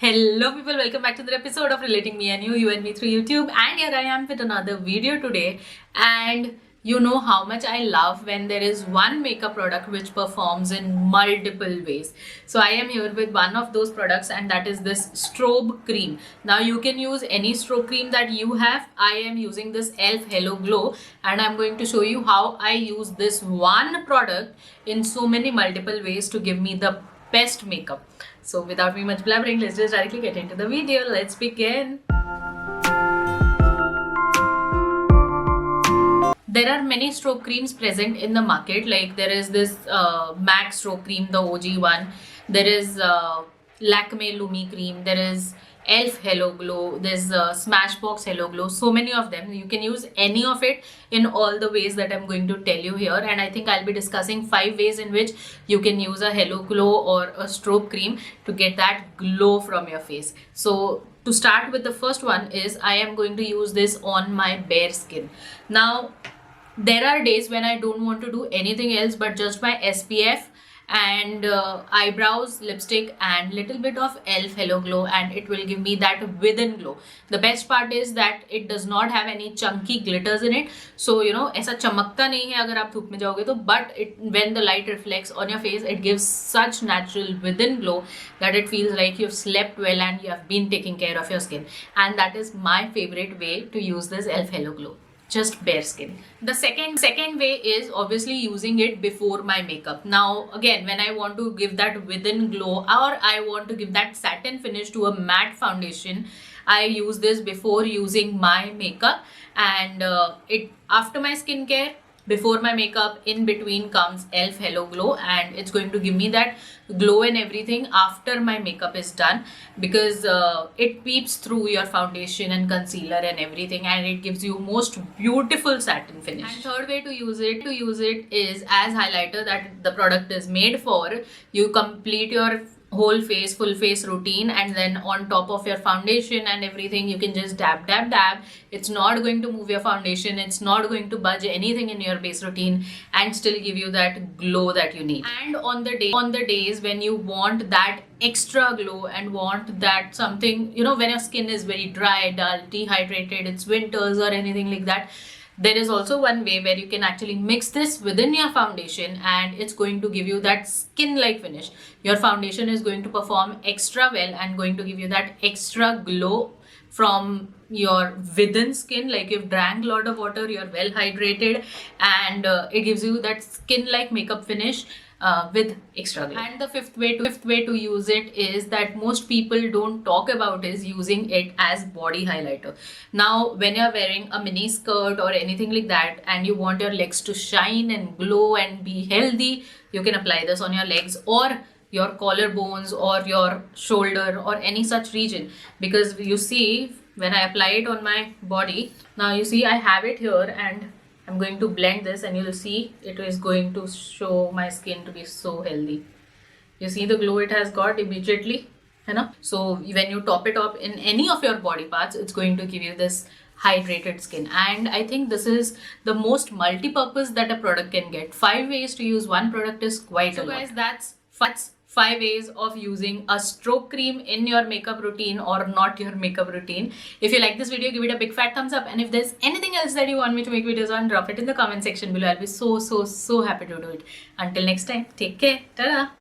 Hello people, welcome back to the episode of Relating Me and You and Me through YouTube. And here I am with another video today. And you know how much I love when there is one makeup product which performs in multiple ways. So I am here with one of those products, and that is this strobe cream. Now you can use any strobe cream that you have. I am using this e.l.f. Hello Glow, and I'm going to show you how I use this one product in so many multiple ways to give me the best makeup. So without me much blabbering, let's just directly get into the video. Let's begin. There are many strobe creams present in the market. Like there is this MAC strobe cream, the OG one. There is Lakme Lumi cream. There is e.l.f. Hello Glow. There's Smashbox Hello Glow. So many of them. You can use any of it in all the ways that I'm going to tell you here. And I think I'll be discussing 5 ways in which you can use a Hello Glow or a strobe cream to get that glow from your face. So to start with, the first one is I am going to use this on my bare skin. Now, there are days when I don't want to do anything else but just my SPF and eyebrows, lipstick and little bit of e.l.f. Hello Glow, and it will give me that within glow. The best part is that it does not have any chunky glitters in it, so you know ऐसा चमकता नहीं है अगर आप धूप में जाओगे तो, but when the light reflects on your face, it gives such natural within glow that it feels like you've slept well and you have been taking care of your skin. And that is my favorite way to use this e.l.f. Hello Glow. Just bare skin. The second way is obviously using it before my makeup. Now again, when I want to give that within glow or I want to give that satin finish to a matte foundation, I use this before using my makeup, and it after my skincare, before my makeup, in between comes e.l.f. Hello Glow, and it's going to give me that glow and everything after my makeup is done, because it peeps through your foundation and concealer and everything, and it gives you most beautiful satin finish. And third way to use it is as highlighter that the product is made for. You complete your whole face, full face routine, and then on top of your foundation and everything, you can just dab. It's not going to move your foundation, it's not going to budge anything in your base routine, and still give you that glow that you need. And on the days when you want that extra glow and want that something, you know, when your skin is very dry, dull, dehydrated, it's winters or anything like that, there is also one way where you can actually mix this within your foundation, and it's going to give you that skin-like finish. Your foundation is going to perform extra well and going to give you that extra glow from your within skin, like you've drank a lot of water, you're well hydrated, and it gives you that skin-like makeup finish with extra glow. And the fifth way to use it is that most people don't talk about is using it as body highlighter. Now when you're wearing a mini skirt or anything like that and you want your legs to shine and glow and be healthy, you can apply this on your legs or your collarbones or your shoulder or any such region. Because you see, when I apply it on my body, now you see I have it here, and I'm going to blend this, and you'll see it is going to show my skin to be so healthy. You see the glow it has got immediately, you know? So when you top it up in any of your body parts, it's going to give you this hydrated skin. And I think this is the most multi-purpose that a product can get. 5 ways to use one product is quite a lot. So guys, that's 5 ways of using a strobe cream in your makeup routine or not your makeup routine. If you like this video, give it a big fat thumbs up, and if there's anything else that you want me to make videos on, drop it in the comment section below. I'll be so happy to do it. Until next time, take care. Ta-da!